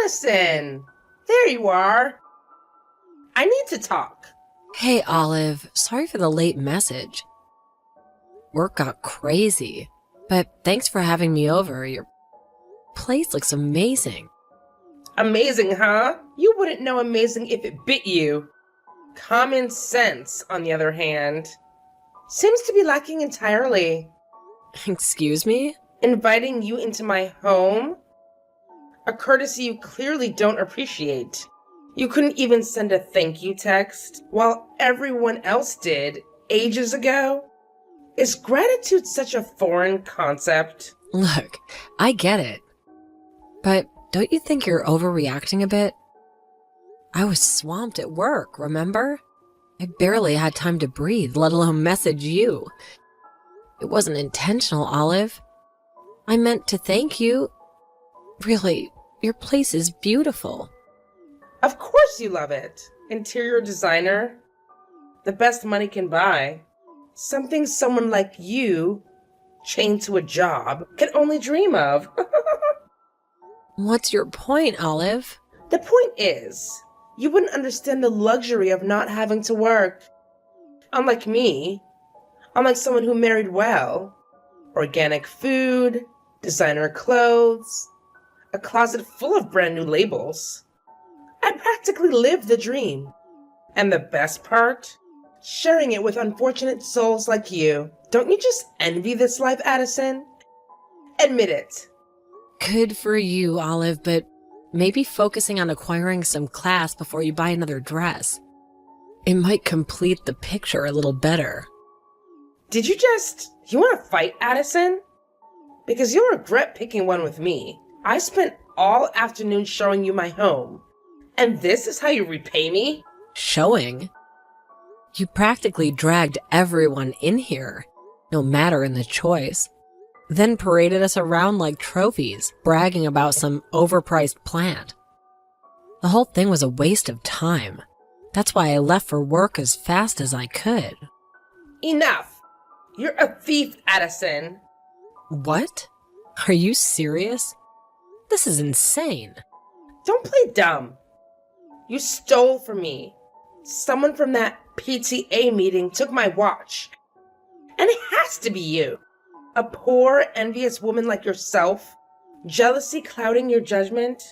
Addison! There you are. I need to talk. Hey, Olive. Sorry for the late message. Work got crazy, but thanks for having me over. Your place looks amazing. Amazing, huh? You wouldn't know amazing if it bit you. Common sense, on the other hand, seems to be lacking entirely. Excuse me? Inviting you into my home? A courtesy you clearly don't appreciate. You couldn't even send a thank you text, while everyone else did, ages ago? Is gratitude such a foreign concept? Look, I get it. But don't you think you're overreacting a bit? I was swamped at work, remember? I barely had time to breathe, let alone message you. It wasn't intentional, Olive. I meant to thank you. Really, your place is beautiful. Of course you love it. Interior designer. The best money can buy. Something someone like you, chained to a job, can only dream of. What's your point, Olive? The point is, you wouldn't understand the luxury of not having to work. Unlike me, unlike someone who married well, organic food, designer clothes, a closet full of brand new labels. I practically live the dream. And the best part? Sharing it with unfortunate souls like you. Don't you just envy this life, Addison? Admit it. Good for you, Olive, but maybe focusing on acquiring some class before you buy another dress. It might complete the picture a little better. You want to fight, Addison? Because you'll regret picking one with me. I spent all afternoon showing you my home. And this is how you repay me? Showing? You practically dragged everyone in here, no matter in the choice. Then paraded us around like trophies, bragging about some overpriced plant. The whole thing was a waste of time. That's why I left for work as fast as I could. Enough! You're a thief, Addison. What? Are you serious? This is insane. Don't play dumb. You stole from me. Someone from that PTA meeting took my watch. And it has to be you. A poor, envious woman like yourself. Jealousy clouding your judgment.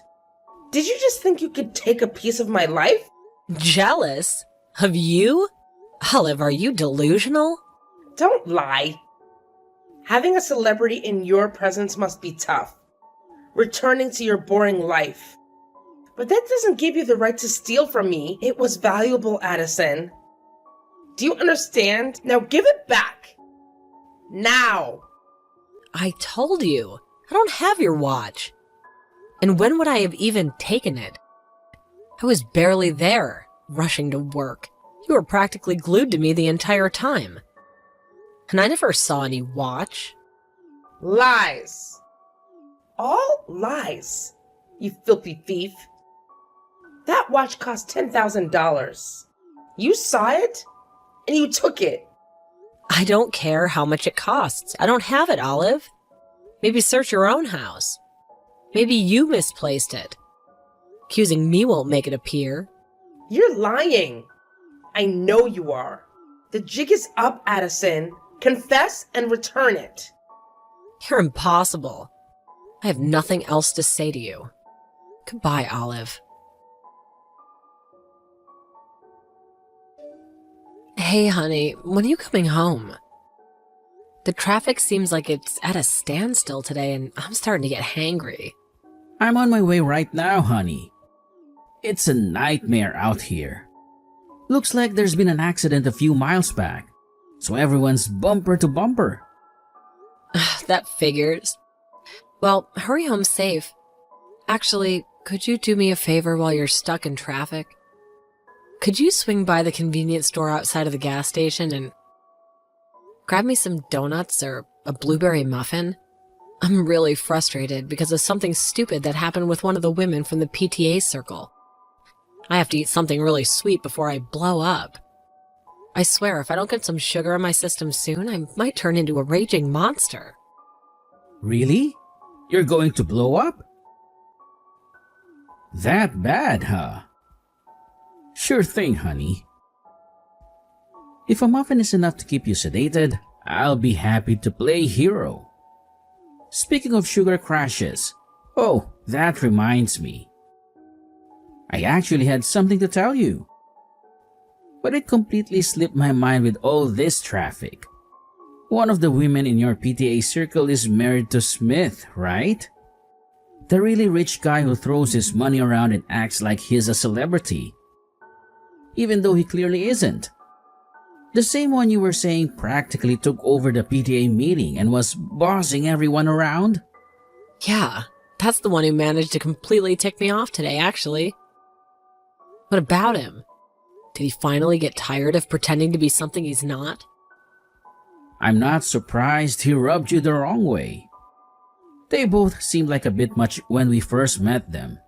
Did you just think you could take a piece of my life? Jealous? Of you? Olive, are you delusional? Don't lie. Having a celebrity in your presence must be tough. Returning to your boring life. But that doesn't give you the right to steal from me. It was valuable, Addison. Do you understand? Now give it back. Now. I told you. I don't have your watch. And when would I have even taken it? I was barely there, rushing to work. You were practically glued to me the entire time. And I never saw any watch. Lies. All lies, you filthy thief. That watch cost $10,000. You saw it, and you took it. I don't care how much it costs. I don't have it, Olive. Maybe search your own house. Maybe you misplaced it. Accusing me won't make it appear. You're lying. I know you are. The jig is up, Addison. Confess and return it. You're impossible. I have nothing else to say to you. Goodbye, Olive. Hey, honey, when are you coming home? The traffic seems like it's at a standstill today, and I'm starting to get hangry. I'm on my way right now, honey. It's a nightmare out here. Looks like there's been an accident a few miles back, so everyone's bumper to bumper. That figures. Well, hurry home safe. Actually, could you do me a favor while you're stuck in traffic? Could you swing by the convenience store outside of the gas station and grab me some donuts or a blueberry muffin? I'm really frustrated because of something stupid that happened with one of the women from the PTA circle. I have to eat something really sweet before I blow up. I swear, if I don't get some sugar in my system soon, I might turn into a raging monster. Really? You're going to blow up? That bad, huh? Sure thing, honey. If a muffin is enough to keep you sedated, I'll be happy to play hero. Speaking of sugar crashes, oh, that reminds me. I actually had something to tell you. But it completely slipped my mind with all this traffic. One of the women in your PTA circle is married to Smith, right? The really rich guy who throws his money around and acts like he's a celebrity. Even though he clearly isn't. The same one you were saying practically took over the PTA meeting and was bossing everyone around? Yeah, that's the one who managed to completely tick me off today, actually. What about him? Did he finally get tired of pretending to be something he's not? I'm not surprised he rubbed you the wrong way. They both seemed like a bit much when we first met them.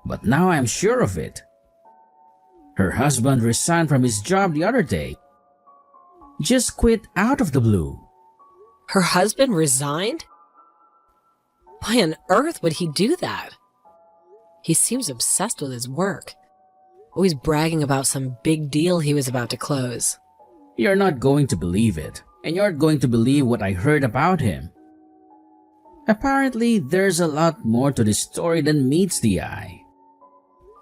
But now I'm sure of it. Her husband resigned from his job the other day. Just quit out of the blue. Her husband resigned? Why on earth would he do that? He seems obsessed with his work. Always bragging about some big deal he was about to close. You're not going to believe it, and you're going to believe what I heard about him. Apparently, there's a lot more to this story than meets the eye.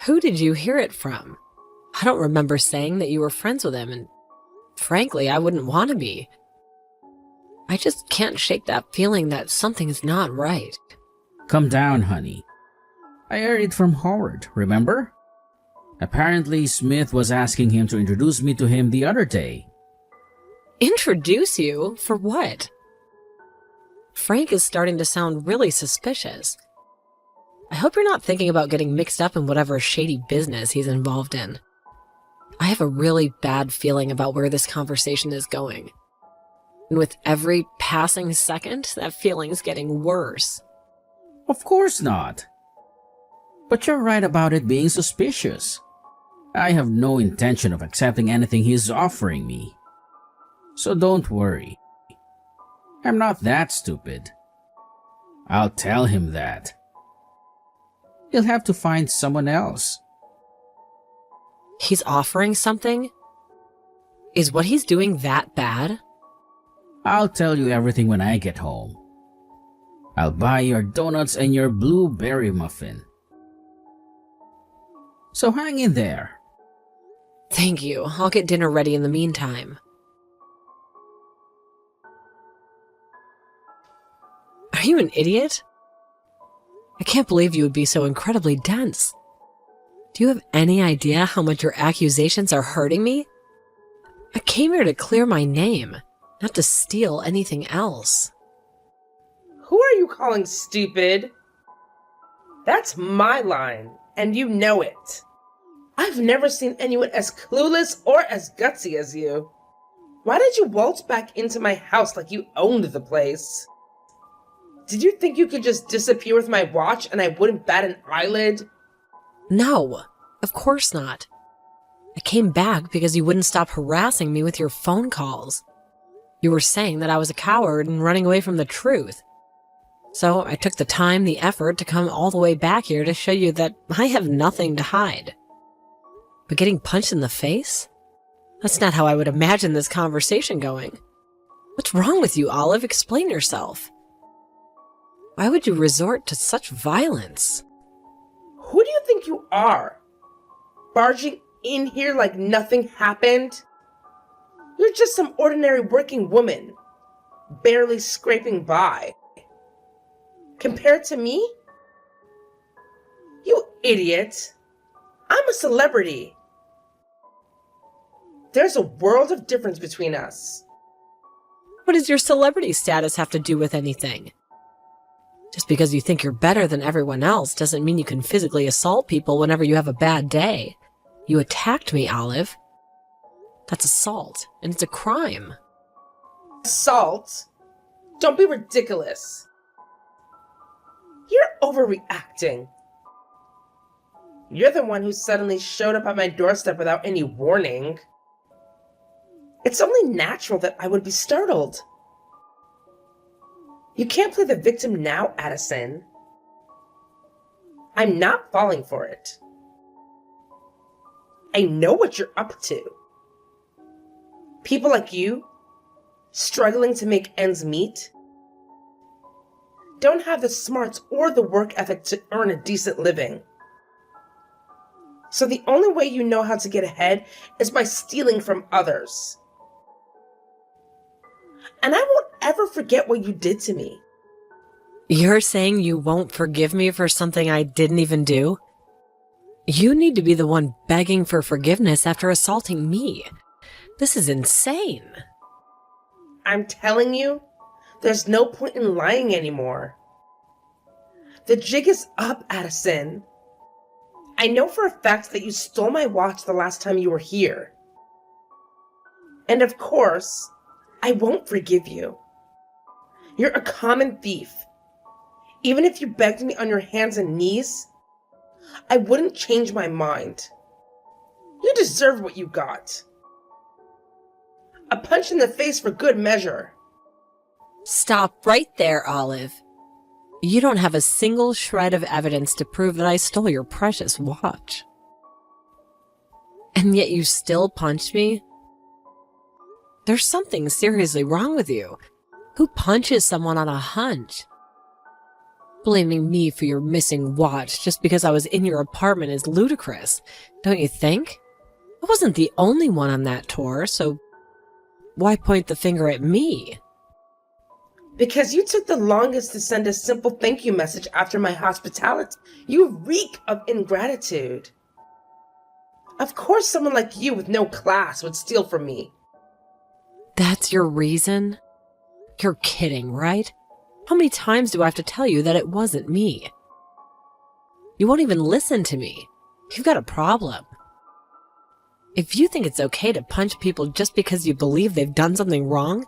Who did you hear it from? I don't remember saying that you were friends with him, and frankly, I wouldn't want to be. I just can't shake that feeling that something's not right. Calm down, honey. I heard it from Howard, remember? Apparently, Smith was asking him to introduce me to him the other day. Introduce you? For what? Frank is starting to sound really suspicious. I hope you're not thinking about getting mixed up in whatever shady business he's involved in. I have a really bad feeling about where this conversation is going. And with every passing second, that feeling's getting worse. Of course not. But you're right about it being suspicious. I have no intention of accepting anything he's offering me. So don't worry. I'm not that stupid. I'll tell him that. He'll have to find someone else. He's offering something? Is what he's doing that bad? I'll tell you everything when I get home. I'll buy your donuts and your blueberry muffin. So hang in there. Thank you. I'll get dinner ready in the meantime. Are you an idiot? I can't believe you would be so incredibly dense. Do you have any idea how much your accusations are hurting me? I came here to clear my name, not to steal anything else. Who are you calling stupid? That's my line, and you know it. I've never seen anyone as clueless or as gutsy as you. Why did you waltz back into my house like you owned the place? Did you think you could just disappear with my watch and I wouldn't bat an eyelid? No, of course not. I came back because you wouldn't stop harassing me with your phone calls. You were saying that I was a coward and running away from the truth. So I took the time, the effort to come all the way back here to show you that I have nothing to hide. But getting punched in the face? That's not how I would imagine this conversation going. What's wrong with you, Olive? Explain yourself. Why would you resort to such violence? Who do you think you are? Barging in here like nothing happened? You're just some ordinary working woman, barely scraping by. Compared to me? You idiot. I'm a celebrity. There's a world of difference between us. What does your celebrity status have to do with anything? Just because you think you're better than everyone else doesn't mean you can physically assault people whenever you have a bad day. You attacked me, Olive. That's assault, and it's a crime. Assault? Don't be ridiculous. You're overreacting. You're the one who suddenly showed up at my doorstep without any warning. It's only natural that I would be startled. You can't play the victim now, Addison. I'm not falling for it. I know what you're up to. People like you, struggling to make ends meet, don't have the smarts or the work ethic to earn a decent living. So the only way you know how to get ahead is by stealing from others. And I won't ever forget what you did to me. You're saying you won't forgive me for something I didn't even do? You need to be the one begging for forgiveness after assaulting me. This is insane. I'm telling you, there's no point in lying anymore. The jig is up, Addison. I know for a fact that you stole my watch the last time you were here. And of course, I won't forgive you. You're a common thief. Even if you begged me on your hands and knees, I wouldn't change my mind. You deserve what you got. A punch in the face for good measure. Stop right there, Olive. You don't have a single shred of evidence to prove that I stole your precious watch. And yet you still punched me? There's something seriously wrong with you. Who punches someone on a hunch? Blaming me for your missing watch just because I was in your apartment is ludicrous, don't you think? I wasn't the only one on that tour, so why point the finger at me? Because you took the longest to send a simple thank you message after my hospitality. You reek of ingratitude. Of course someone like you with no class would steal from me. That's your reason? You're kidding, right? How many times do I have to tell you that it wasn't me? You won't even listen to me. You've got a problem. If you think it's okay to punch people just because you believe they've done something wrong,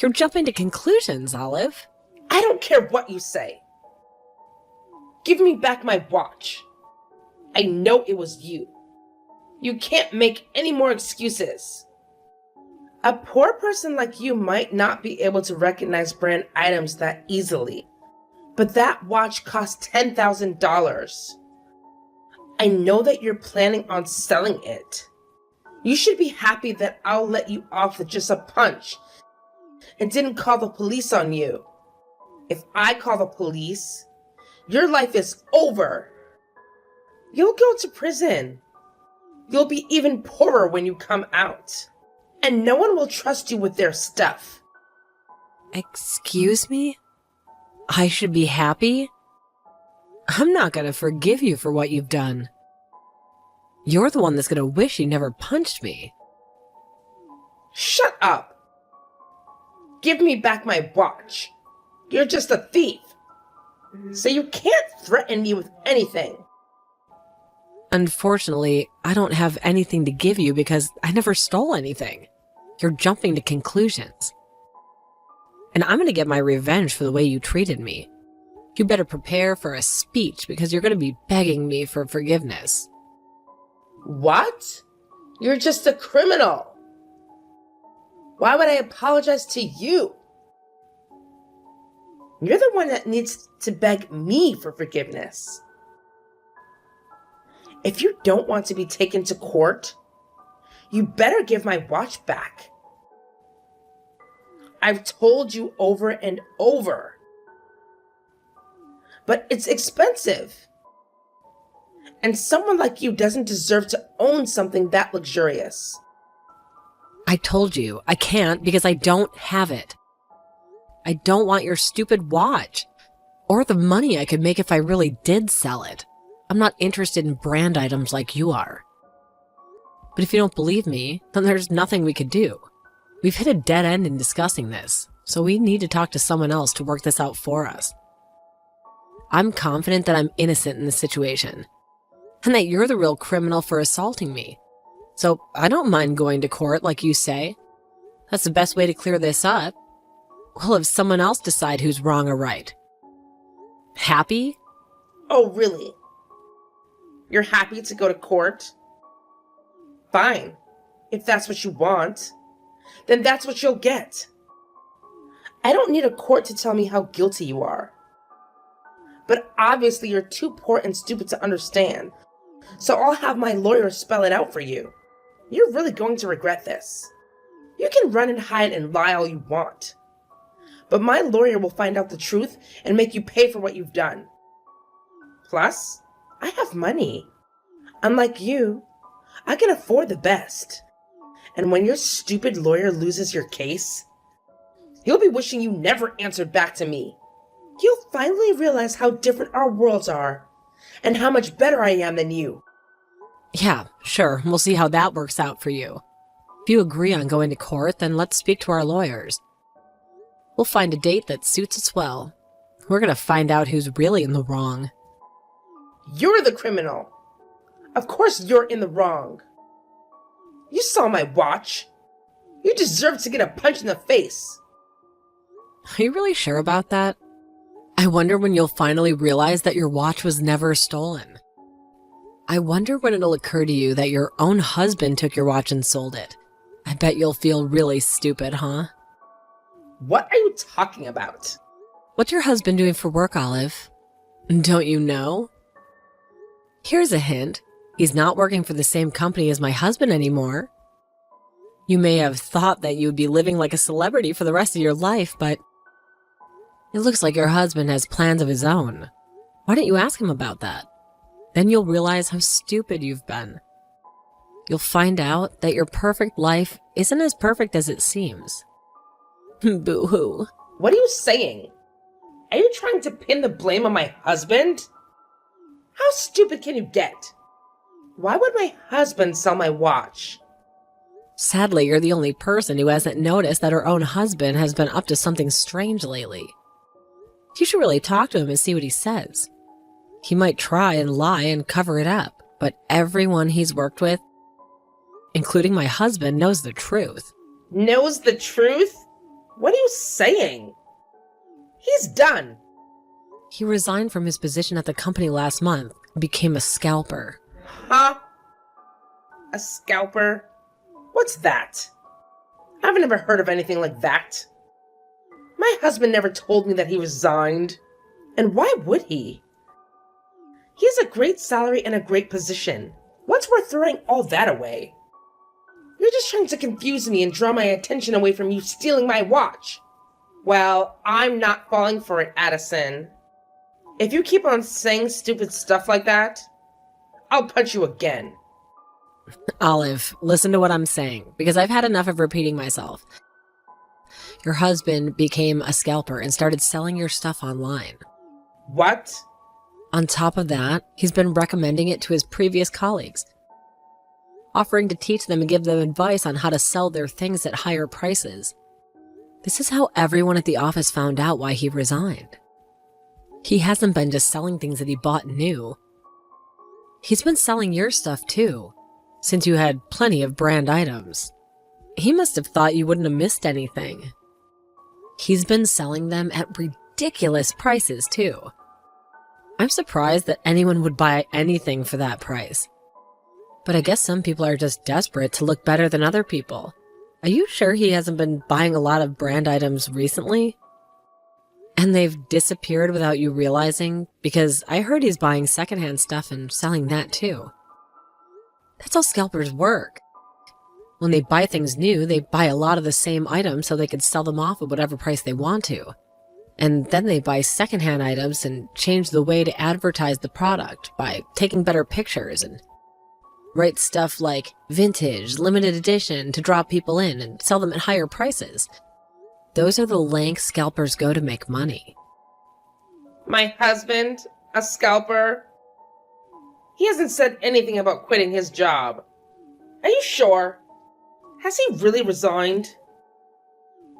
you're jumping to conclusions, Olive. I don't care what you say. Give me back my watch. I know it was you. You can't make any more excuses. A poor person like you might not be able to recognize brand items that easily, but that watch cost $10,000. I know that you're planning on selling it. You should be happy that I'll let you off with just a punch and didn't call the police on you. If I call the police, your life is over. You'll go to prison. You'll be even poorer when you come out. And no one will trust you with their stuff. Excuse me? I should be happy? I'm not gonna forgive you for what you've done. You're the one that's gonna wish you never punched me. Shut up. Give me back my watch. You're just a thief. So you can't threaten me with anything. Unfortunately, I don't have anything to give you because I never stole anything. You're jumping to conclusions. And I'm going to get my revenge for the way you treated me. You better prepare for a speech because you're going to be begging me for forgiveness. What? You're just a criminal. Why would I apologize to you? You're the one that needs to beg me for forgiveness. If you don't want to be taken to court, you better give my watch back. I've told you over and over. But it's expensive. And someone like you doesn't deserve to own something that luxurious. I told you, I can't because I don't have it. I don't want your stupid watch. Or the money I could make if I really did sell it. I'm not interested in brand items like you are. But if you don't believe me, then there's nothing we could do. We've hit a dead end in discussing this, so we need to talk to someone else to work this out for us. I'm confident that I'm innocent in this situation, and that you're the real criminal for assaulting me. So I don't mind going to court like you say. That's the best way to clear this up. We'll have someone else decide who's wrong or right. Happy? Oh, really? You're happy to go to court? Fine. If that's what you want, then that's what you'll get. I don't need a court to tell me how guilty you are. But obviously you're too poor and stupid to understand. So I'll have my lawyer spell it out for you. You're really going to regret this. You can run and hide and lie all you want. But my lawyer will find out the truth and make you pay for what you've done. Plus, I have money. Unlike you, I can afford the best. And when your stupid lawyer loses your case, he'll be wishing you never answered back to me. He'll finally realize how different our worlds are and how much better I am than you. Yeah, sure. We'll see how that works out for you. If you agree on going to court, then let's speak to our lawyers. We'll find a date that suits us well. We're gonna find out who's really in the wrong. You're the criminal. Of course you're in the wrong. You saw my watch. You deserve to get a punch in the face. Are you really sure about that? I wonder when you'll finally realize that your watch was never stolen. I wonder when it'll occur to you that your own husband took your watch and sold it. I bet you'll feel really stupid, huh? What are you talking about? What's your husband doing for work, Olive? Don't you know? Here's a hint. He's not working for the same company as my husband anymore. You may have thought that you would be living like a celebrity for the rest of your life, but it looks like your husband has plans of his own. Why don't you ask him about that? Then you'll realize how stupid you've been. You'll find out that your perfect life isn't as perfect as it seems. Boo-hoo. What are you saying? Are you trying to pin the blame on my husband? How stupid can you get? Why would my husband sell my watch? Sadly, you're the only person who hasn't noticed that her own husband has been up to something strange lately. You should really talk to him and see what he says. He might try and lie and cover it up, but everyone he's worked with, including my husband, knows the truth. Knows the truth? What are you saying? He's done. He resigned from his position at the company last month and became a scalper. Huh? A scalper? What's that? I've never heard of anything like that. My husband never told me that he resigned. And why would he? He has a great salary and a great position. What's worth throwing all that away? You're just trying to confuse me and draw my attention away from you stealing my watch. Well, I'm not falling for it, Addison. If you keep on saying stupid stuff like that, I'll punch you again. Olive, listen to what I'm saying, because I've had enough of repeating myself. Your husband became a scalper and started selling your stuff online. What? On top of that, he's been recommending it to his previous colleagues, offering to teach them and give them advice on how to sell their things at higher prices. This is how everyone at the office found out why he resigned. He hasn't been just selling things that he bought new. He's been selling your stuff too, since you had plenty of brand items. He must have thought you wouldn't have missed anything. He's been selling them at ridiculous prices too. I'm surprised that anyone would buy anything for that price. But I guess some people are just desperate to look better than other people. Are you sure he hasn't been buying a lot of brand items recently? And they've disappeared without you realizing? Because I heard he's buying secondhand stuff and selling that too. That's how scalpers work. When they buy things new, they buy a lot of the same items so they can sell them off at whatever price they want to. And then they buy secondhand items and change the way to advertise the product by taking better pictures and write stuff like vintage, limited edition to draw people in and sell them at higher prices. Those are the lengths scalpers go to make money. My husband? A scalper? He hasn't said anything about quitting his job. Are you sure? Has he really resigned?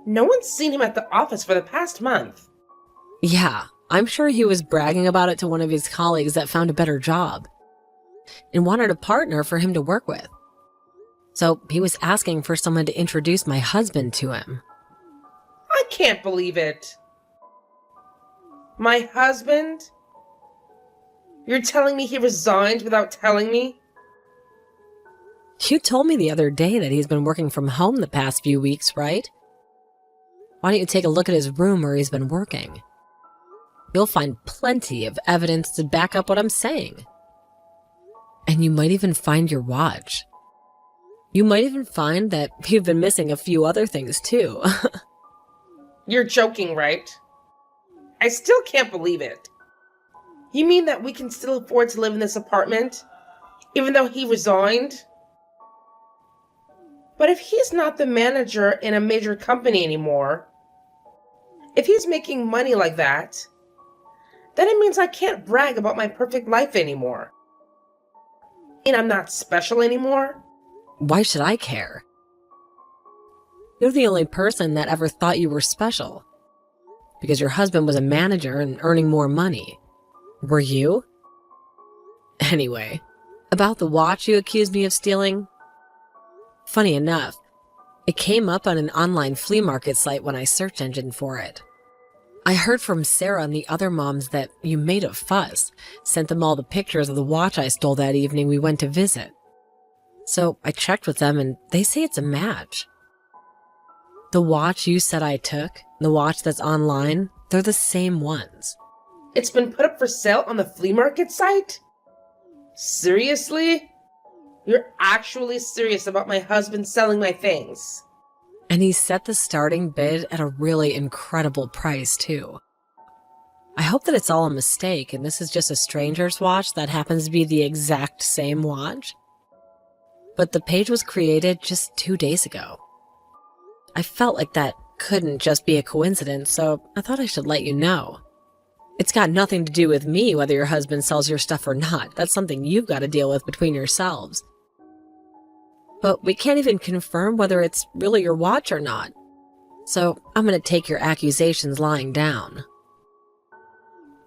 No one's seen him at the office for the past month. Yeah, I'm sure he was bragging about it to one of his colleagues that found a better job and wanted a partner for him to work with. So he was asking for someone to introduce my husband to him. I can't believe it. My husband? You're telling me he resigned without telling me? You told me the other day that he's been working from home the past few weeks, right? Why don't you take a look at his room where he's been working? you'll find plenty of evidence to back up what I'm saying. And you might even find your watch. You might even find that you've been missing a few other things too. You're joking, right? I still can't believe it. You mean that we can still afford to live in this apartment, even though he resigned? But if he's not the manager in a major company anymore, if he's making money like that, then it means I can't brag about my perfect life anymore. And I'm not special anymore? Why should I care? You're the only person that ever thought you were special. Because your husband was a manager and earning more money. Were you? Anyway, about the watch you accused me of stealing. Funny enough, it came up on an online flea market site when I search engine for it. I heard from Sarah and the other moms that you made a fuss, sent them all the pictures of the watch I stole that evening we went to visit. So I checked with them and they say it's a match. The watch you said I took, the watch that's online, they're the same ones. It's been put up for sale on the flea market site? Seriously? You're actually serious about my husband selling my things? And he set the starting bid at a really incredible price, too. I hope that it's all a mistake and this is just a stranger's watch that happens to be the exact same watch. But the page was created just 2 days ago. I felt like that couldn't just be a coincidence, so I thought I should let you know. It's got nothing to do with me whether your husband sells your stuff or not. That's something you've got to deal with between yourselves. But we can't even confirm whether it's really your watch or not. So I'm going to take your accusations lying down.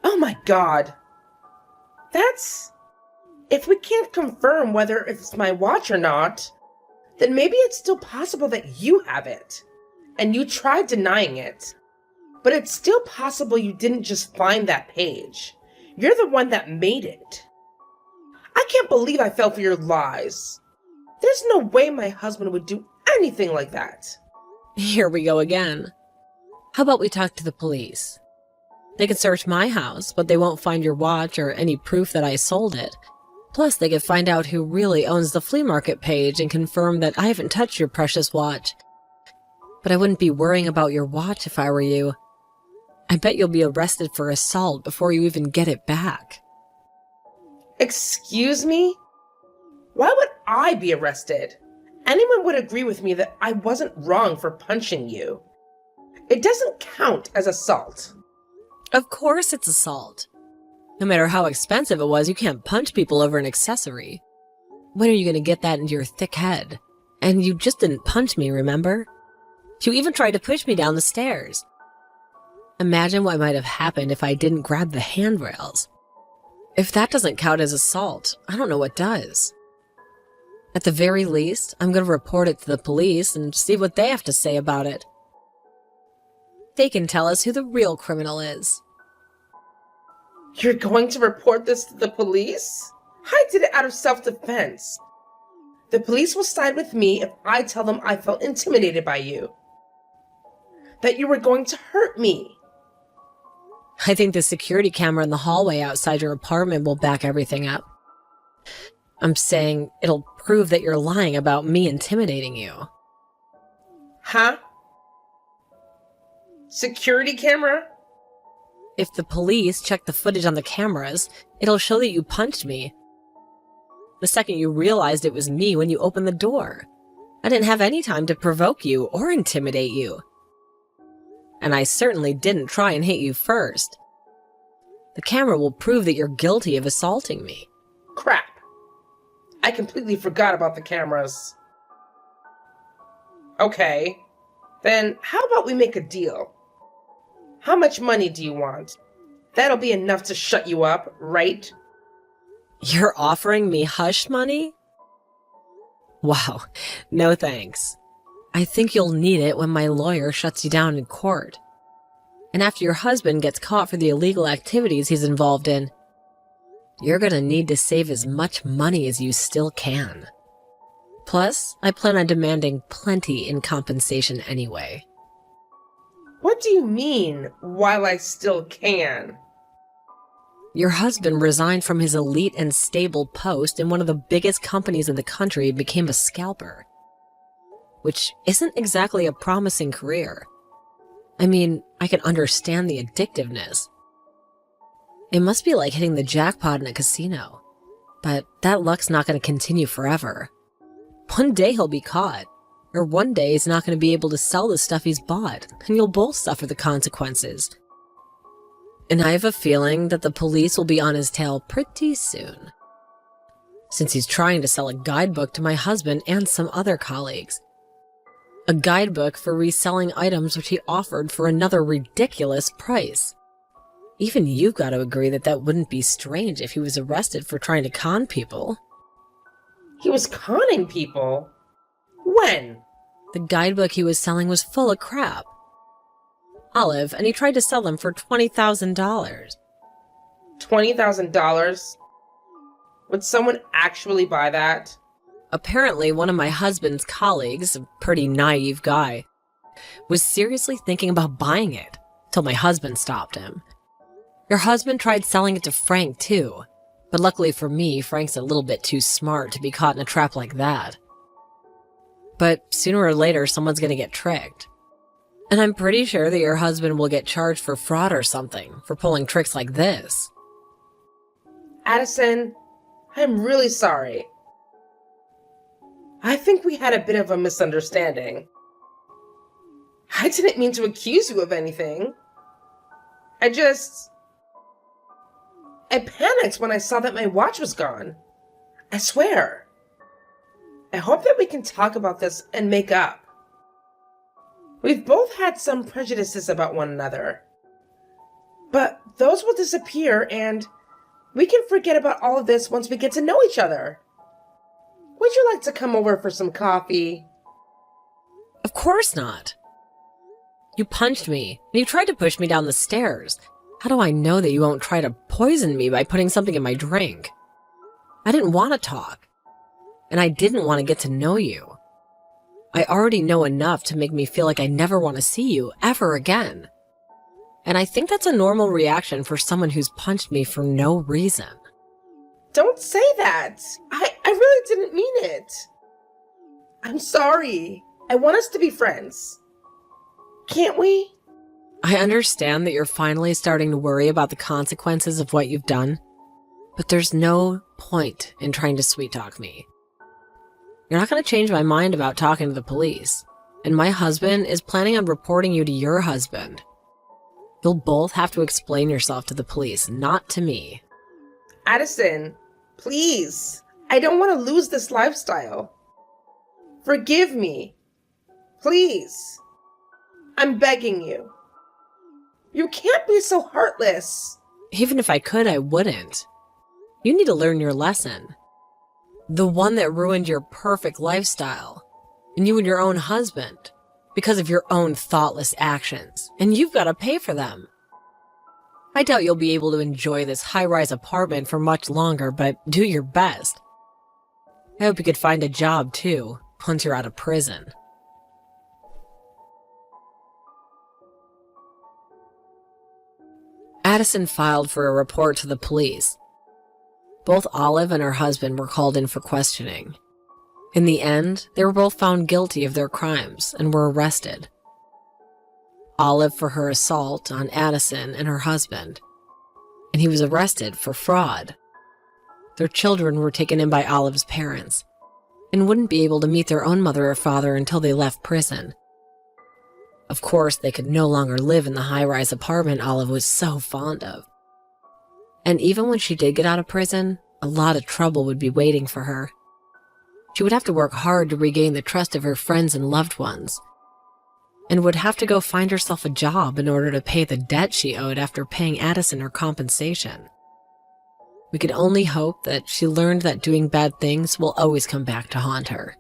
Oh my god. If we can't confirm whether it's my watch or not, then maybe it's still possible that you have it. And you tried denying it. But it's still possible you didn't just find that page. You're the one that made it. I can't believe I fell for your lies. There's no way my husband would do anything like that. Here we go again. How about we talk to the police? They could search my house, but they won't find your watch or any proof that I sold it. Plus, they could find out who really owns the flea market page and confirm that I haven't touched your precious watch. But I wouldn't be worrying about your watch if I were you. I bet you'll be arrested for assault before you even get it back. Excuse me? Why would I be arrested? Anyone would agree with me that I wasn't wrong for punching you. It doesn't count as assault. Of course it's assault. No matter how expensive it was, you can't punch people over an accessory. When are you going to get that into your thick head? And you just didn't punch me, remember? You even tried to push me down the stairs. Imagine what might have happened if I didn't grab the handrails. If that doesn't count as assault, I don't know what does. At the very least, I'm going to report it to the police and see what they have to say about it. They can tell us who the real criminal is. You're going to report this to the police? I did it out of self-defense. The police will side with me if I tell them I felt intimidated by you. That you were going to hurt me. I think the security camera in the hallway outside your apartment will back everything up. I'm saying it'll prove that you're lying about me intimidating you. Huh? Security camera? If the police check the footage on the cameras, it'll show that you punched me. The second you realized it was me when you opened the door. I didn't have any time to provoke you or intimidate you. And I certainly didn't try and hit you first. The camera will prove that you're guilty of assaulting me. Crap. I completely forgot about the cameras. Okay. Then how about we make a deal? How much money do you want? That'll be enough to shut you up, right? You're offering me hush money? Wow, no thanks. I think you'll need it when my lawyer shuts you down in court. And after your husband gets caught for the illegal activities he's involved in, you're gonna need to save as much money as you still can. Plus, I plan on demanding plenty in compensation anyway. What do you mean, while I still can? Your husband resigned from his elite and stable post in one of the biggest companies in the country and became a scalper, which isn't exactly a promising career. I mean, I can understand the addictiveness. It must be like hitting the jackpot in a casino, but that luck's not going to continue forever. One day he'll be caught, or one day he's not going to be able to sell the stuff he's bought, and you'll both suffer the consequences. And I have a feeling that the police will be on his tail pretty soon, since he's trying to sell a guidebook to my husband and some other colleagues. A guidebook for reselling items which he offered for another ridiculous price. Even you've got to agree that that wouldn't be strange if he was arrested for trying to con people. He was conning people? When? The guidebook he was selling was full of crap. Olive, and he tried to sell them for $20,000. $20,000? Would someone actually buy that? Apparently, one of my husband's colleagues, a pretty naive guy, was seriously thinking about buying it, till my husband stopped him. Your husband tried selling it to Frank, too, but luckily for me, Frank's a little bit too smart to be caught in a trap like that. But sooner or later, someone's gonna get tricked. And I'm pretty sure that your husband will get charged for fraud or something for pulling tricks like this. Addison, I'm really sorry. I think we had a bit of a misunderstanding. I didn't mean to accuse you of anything. I panicked when I saw that my watch was gone. I swear. I hope that we can talk about this and make up. We've both had some prejudices about one another. But those will disappear and we can forget about all of this once we get to know each other. Would you like to come over for some coffee? Of course not. You punched me, and you tried to push me down the stairs. How do I know that you won't try to poison me by putting something in my drink? I didn't want to talk, and I didn't want to get to know you. I already know enough to make me feel like I never want to see you ever again. And I think that's a normal reaction for someone who's punched me for no reason. Don't say that. I really didn't mean it. I'm sorry. I want us to be friends. Can't we? I understand that you're finally starting to worry about the consequences of what you've done, but there's no point in trying to sweet talk me. You're not going to change my mind about talking to the police, and my husband is planning on reporting you to your husband. You'll both have to explain yourself to the police, not to me. Addison, please. I don't want to lose this lifestyle. Forgive me. Please. I'm begging you. You can't be so heartless. Even if I could, I wouldn't. You need to learn your lesson. The one that ruined your perfect lifestyle, and you and your own husband, because of your own thoughtless actions, and you've got to pay for them. I doubt you'll be able to enjoy this high-rise apartment for much longer, but do your best. I hope you could find a job, too, once you're out of prison. Addison filed for a report to the police. Both Olive and her husband were called in for questioning. In the end, they were both found guilty of their crimes and were arrested. Olive for her assault on Addison and her husband, and he was arrested for fraud. Their children were taken in by Olive's parents and wouldn't be able to meet their own mother or father until they left prison. Of course, they could no longer live in the high-rise apartment Olive was so fond of. And even when she did get out of prison, a lot of trouble would be waiting for her. She would have to work hard to regain the trust of her friends and loved ones, and would have to go find herself a job in order to pay the debt she owed after paying Addison her compensation. We could only hope that she learned that doing bad things will always come back to haunt her.